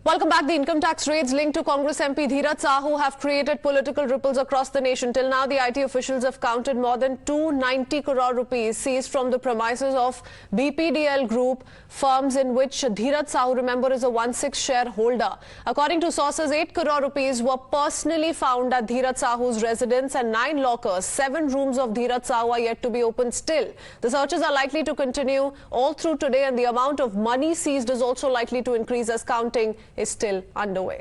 Welcome back. The income tax raids linked to Congress MP Dheeraj Sahu have created political ripples across the nation. Till now, the IT officials have counted more than 290 crore rupees seized from the premises of BPDL Group firms in which Dheeraj Sahu, remember, is a 1/6 shareholder. According to sources, 8 crore rupees were personally found at Dheeraj Sahu's residence and 9 lockers. 7 rooms of Dheeraj Sahu are yet to be opened still. The searches are likely to continue all through today, and the amount of money seized is also likely to increase as counting is still underway.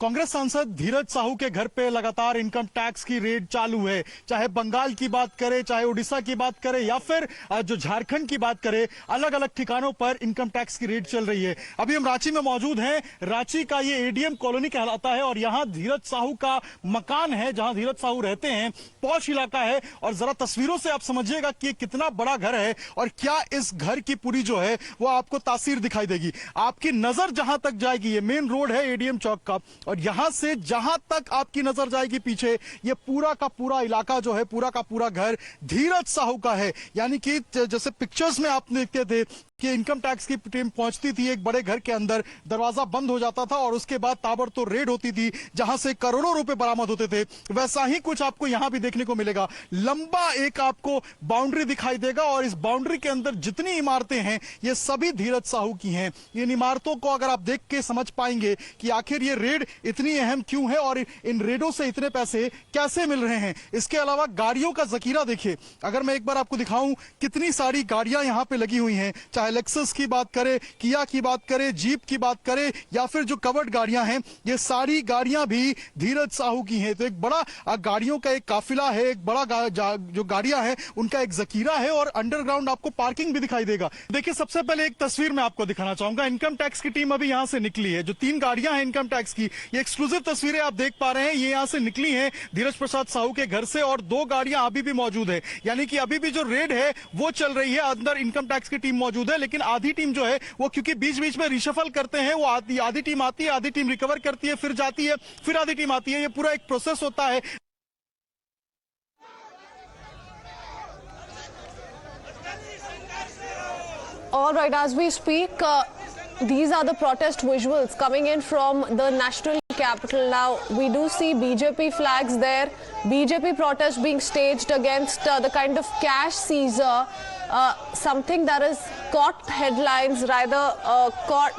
Congress सांसद धीरज साहू के घर पे लगातार income tax की red चालू है। चाहे बंगाल की बात करें, चाहे उड़ीसा की बात करें या फिर जो झारखंड की बात करें, अलग अलग ठिकानों पर इनकम टैक्स की रेड चल रही है। अभी हम रांची में मौजूद हैं। रांची का ये एडीएम कॉलोनी कहलाता है और यहाँ धीरज साहू का मकान है, जहां धीरज साहू रहते हैं। पॉश इलाका है और जरा तस्वीरों से आप समझिएगा कि कितना बड़ा घर है और क्या इस घर की पूरी जो है वो आपको तासीर दिखाई देगी। आपकी नजर जहां तक जाएगी, ये मेन रोड है एडीएम चौक का, और यहां से जहां तक आपकी नजर जाएगी पीछे, ये पूरा का पूरा इलाका जो है, पूरा का पूरा घर धीरज साहू का है। यानी कि जैसे पिक्चर्स में आप देखते थे कि इनकम टैक्स की टीम पहुंचती थी एक बड़े घर के अंदर, दरवाजा बंद हो जाता था और उसके बाद ताबड़तोड़ रेड होती थी जहां से करोड़ों रुपए बरामद होते थे। वैसा ही कुछ आपको यहां भी देखने को मिलेगा। लंबा एक आपको बाउंड्री दिखाई देगा और इस बाउंड्री के अंदर जितनी इमारतें हैं ये सभी धीरज साहू की हैं। इन इमारतों को अगर आप देख के समझ पाएंगे कि आखिर ये रेड इतनी अहम क्यों है और इन रेडों से इतने पैसे कैसे मिल रहे हैं। इसके अलावा गाड़ियों का जखीरा देखिए, अगर मैं एक बार आपको दिखाऊं कितनी सारी गाड़ियां यहां पे लगी हुई हैं, चाहे लेक्सस की बात करें, किया की बात करें, जीप की बात करें या फिर जो कवर्ड गाड़ियां हैं, ये सारी गाड़ियां भी धीरज साहू की हैं। तो एक बड़ा गाड़ियों का एक काफिला है, एक बड़ा जो गाड़ियां हैं उनका एक जखीरा है और अंडरग्राउंड आपको पार्किंग भी दिखाई देगा। देखिए, सबसे पहले एक तस्वीर मैं आपको दिखाना चाहूंगा। इनकम टैक्स की टीम अभी यहां से निकली है। जो 3 गाड़ियां हैं इनकम टैक्स की, ये एक्सक्लूसिव तस्वीरें आप देख पा रहे हैं, ये यहां से निकली हैं धीरज प्रसाद साहू के घर से, और 2 गाड़ियां अभी भी मौजूद है। यानी कि अभी भी जो रेड है वो चल रही है, अंदर इनकम टैक्स की टीम मौजूद है, लेकिन आधी टीम जो है वो क्योंकि बीच बीच में रिशफल करते हैं, वो आधी टीम आती है, आधी टीम रिकवर करती है, फिर जाती है, फिर आधी टीम आती है। ये पूरा एक प्रोसेस होता है। All right, as we speak, these are the protest visuals coming in from the national capital. Now, we do see BJP flags there, BJP protest being staged against the kind of cash seizure, something that has caught headlines, rather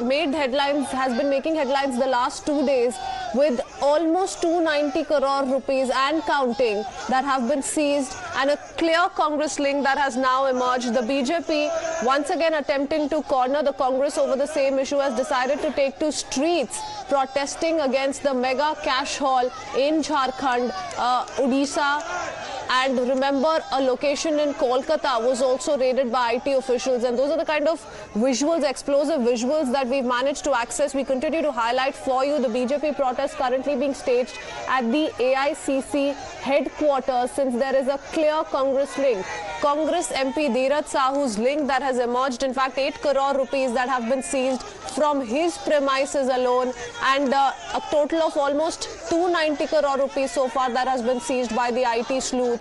made headlines, has been making headlines the last 2 days, with almost 290 crore rupees and counting that have been seized, and a clear Congress link that has now emerged. The BJP, once again attempting to corner the Congress over the same issue, has decided to take to streets protesting against the mega cash haul in Jharkhand, Odisha. And remember, a location in Kolkata was also raided by IT officials. And those are the kind of visuals, explosive visuals, that we've managed to access. We continue to highlight for you the BJP protests currently being staged at the AICC headquarters, since there is a clear Congress link. Congress MP Dheeraj Sahu's link that has emerged. In fact, 8 crore rupees that have been seized from his premises alone, and a total of almost 290 crore rupees so far that has been seized by the IT sleuths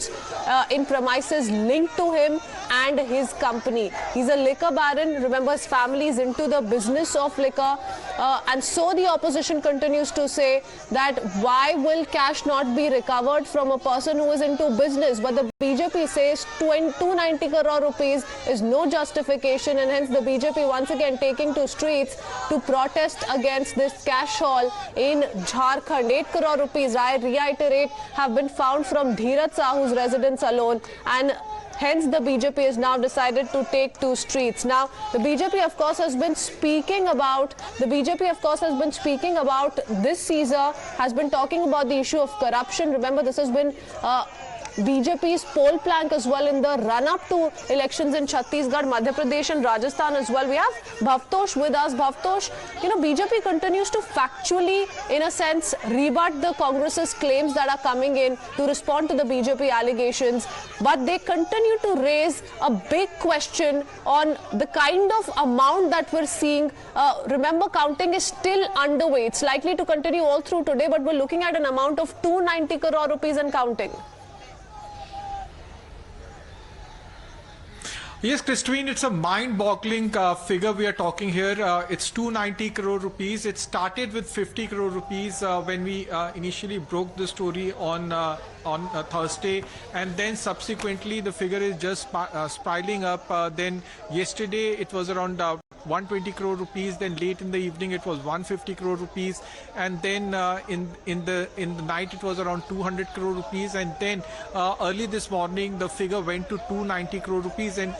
in premises linked to him and his company. He's a liquor baron. Remember, his family is into the business of liquor, and so the opposition continues to say that why will cash not be recovered from a person who is into business? But the BJP says 290 crore rupees is no justification, and hence the BJP once again taking to streets to protest against this cash haul in Jharkhand. 8 crore rupees, I reiterate, have been found from Dheeraj Sahu's residence alone, and hence the BJP has now decided to take to streets. Now, the BJP of course has been speaking about this seizure, has been talking about the issue of corruption. Remember, this has been BJP's poll plank as well in the run-up to elections in Chhattisgarh, Madhya Pradesh and Rajasthan as well. We have Bhavtosh with us. Bhavtosh, you know, BJP continues to factually, in a sense, rebut the Congress's claims that are coming in to respond to the BJP allegations, but they continue to raise a big question on the kind of amount that we're seeing. Remember, counting is still underway. It's likely to continue all through today, but we're looking at an amount of 290 crore rupees and counting. Yes, Christine, it's a mind-boggling figure we are talking here. It's 290 crore rupees. It started with 50 crore rupees when we initially broke the story on Thursday, and then subsequently the figure is just spiraling up. Then yesterday it was around 120 crore rupees. Then late in the evening it was 150 crore rupees, and then in the night it was around 200 crore rupees, and then early this morning the figure went to 290 crore rupees, and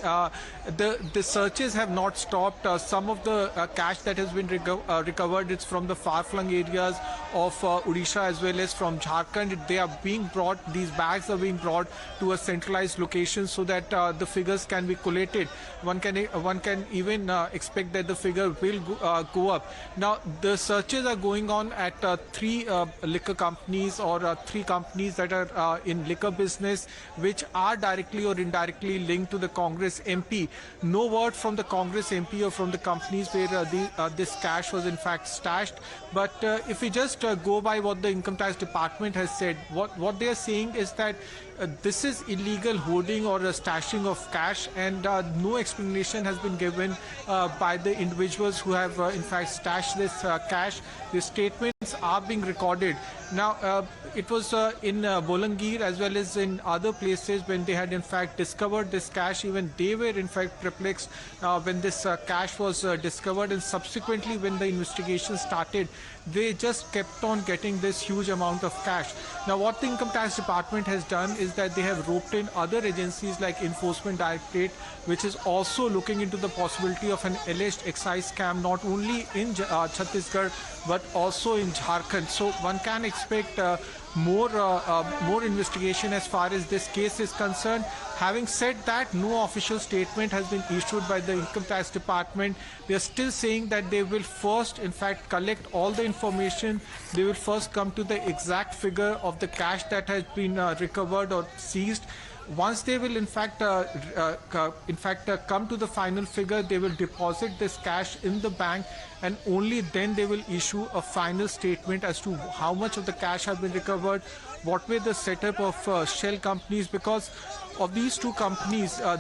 the searches have not stopped. Some of the cash that has been recovered, it's from the far-flung areas of Odisha as well as from Jharkhand. They are being brought, these bags are being brought to a centralized location so that the figures can be collated. One can even expect that the figure will go up. Now, the searches are going on at three liquor companies, or three companies that are in liquor business, which are directly or indirectly linked to the Congress MP. No word from the Congress MP or from the companies where this cash was in fact stashed. But if we just go by what the Income Tax Department has said, what they are saying is that this is illegal hoarding or stashing of cash, and no explanation has been given by the individuals who have in fact stashed this cash. The statements are being recorded. Now, it was in Bolangir as well as in other places when they had in fact discovered this cash. Even they were in fact perplexed when this cash was discovered, and subsequently when the investigation started, they just kept on getting this huge amount of cash. Now, what the Income Tax Department has done is that they have roped in other agencies like Enforcement Directorate, which is also looking into the possibility of an alleged excise scam not only in Chhattisgarh but also in Jharkhand. So one can expect more investigation as far as this case is concerned. Having said that, no official statement has been issued by the Income Tax Department. They are still saying that they will first, in fact, collect all the information. They will first come to the exact figure of the cash that has been recovered or seized. Once they will in fact come to the final figure, they will deposit this cash in the bank, and only then they will issue a final statement as to how much of the cash have been recovered, what were the setup of shell companies, because of these two companies are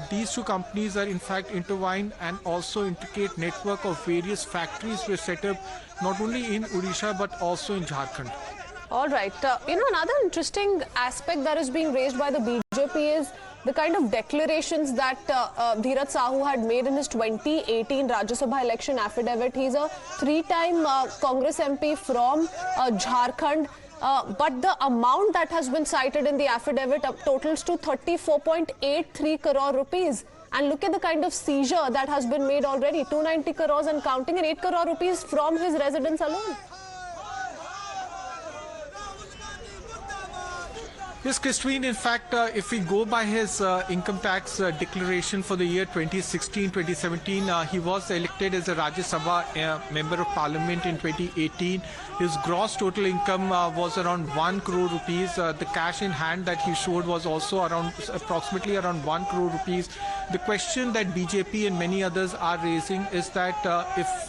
in fact intertwined, and also intricate network of various factories were set up not only in Odisha but also in Jharkhand. All right. Another interesting aspect that is being raised by the BJP is the kind of declarations that Dheeraj Sahu had made in his 2018 Rajya Sabha election affidavit. He's a three-time Congress MP from Jharkhand. But the amount that has been cited in the affidavit totals to 34.83 crore rupees. And look at the kind of seizure that has been made already, 290 crores and counting, and 8 crore rupees from his residence alone. Yes, Christine, in fact, if we go by his income tax declaration for the year 2016-2017, he was elected as a Rajya Sabha member of parliament in 2018. His gross total income was around 1 crore rupees. The cash in hand that he showed was also approximately around 1 crore rupees. The question that BJP and many others are raising is that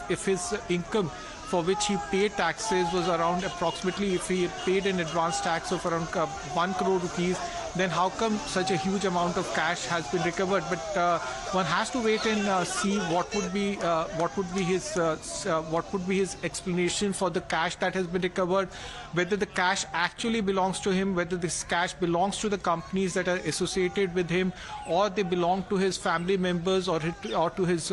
if his income for which he paid taxes was around approximately, if he paid an advance tax of around 1 crore rupees, then how come such a huge amount of cash has been recovered? But one has to wait and see what would be his explanation for the cash that has been recovered, whether the cash actually belongs to him, whether this cash belongs to the companies that are associated with him, or they belong to his family members or to his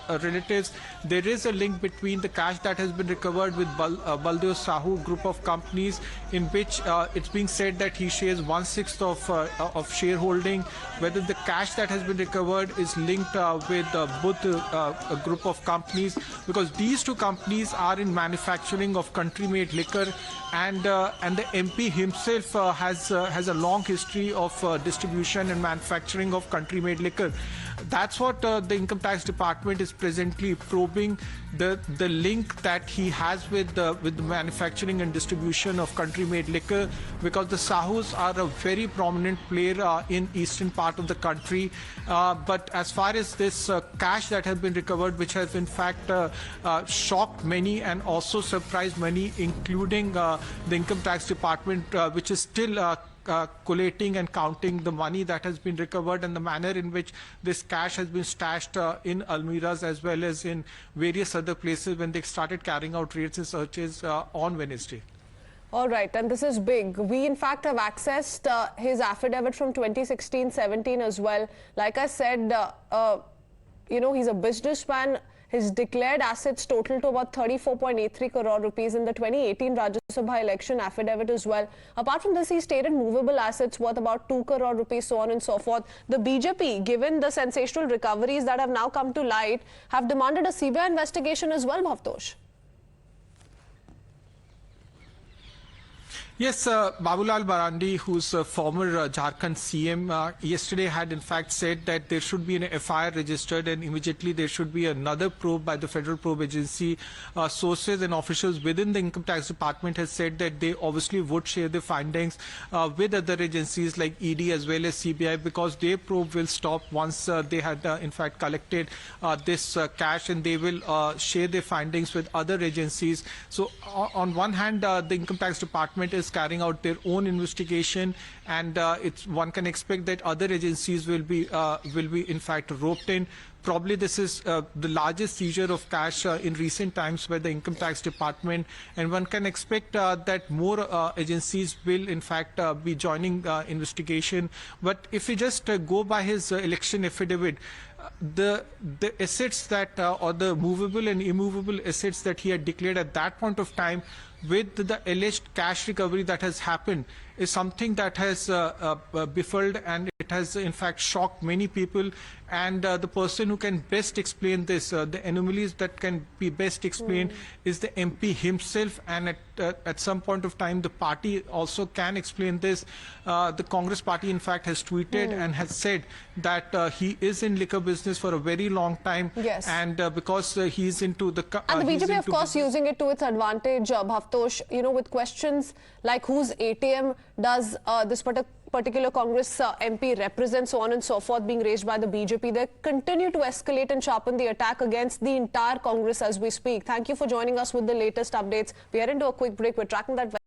relatives. There is a link between the cash that has been recovered with Dheeraj Sahu group of companies, in which it's being said that he shares 1/6 of shareholding. Whether the cash that has been recovered is linked with both a group of companies, because these two companies are in manufacturing of country-made liquor, and the MP himself has a long history of distribution and manufacturing of country-made liquor. That's what the Income Tax Department is presently probing, the link that he has with the manufacturing and distribution of country-made liquor, because the Sahus are a very prominent player in eastern part of the country. But as far as this cash that has been recovered, which has in fact shocked many and also surprised many, including the Income Tax Department, which is still collating and counting the money that has been recovered and the manner in which this cash has been stashed in Almiras as well as in various other places when they started carrying out raids and searches on Wednesday. All right, and this is big. We, in fact, have accessed his affidavit from 2016-17 as well. Like I said, you know, he's a businessman. His declared assets total to about 34.83 crore rupees in the 2018 Rajya Sabha election affidavit as well. Apart from this, he stated movable assets worth about 2 crore rupees, so on and so forth. The BJP, given the sensational recoveries that have now come to light, have demanded a CBI investigation as well, Bhavtosh. Yes, Babulal Marandi, who's a former Jharkhand CM, yesterday had in fact said that there should be an FIR registered and immediately there should be another probe by the Federal Probe Agency. Sources and officials within the Income Tax Department has said that they obviously would share their findings with other agencies like ED as well as CBI, because their probe will stop once they had in fact collected this cash, and they will share their findings with other agencies. So on one hand, the Income Tax Department is carrying out their own investigation, and one can expect that other agencies will be in fact roped in. Probably this is the largest seizure of cash in recent times by the Income Tax Department, and one can expect that more agencies will in fact be joining the investigation. But if we just go by his election affidavit, the assets that or the movable and immovable assets that he had declared at that point of time, with the alleged cash recovery that has happened, is something that has befuddled, and it has in fact shocked many people. And the person who can best explain this, the anomalies that can be best explained, is the MP himself, and at some point of time the party also can explain this. The Congress party in fact has tweeted and has said that he is in liquor business for a very long time. Yes. And because he's into the... and the BJP, of course, using it to its advantage, Bhavtosh, you know, with questions like whose ATM does this particular Congress MP represent, so on and so forth, being raised by the BJP. They continue to escalate and sharpen the attack against the entire Congress as we speak. Thank you for joining us with the latest updates. We are into a quick break. We're tracking that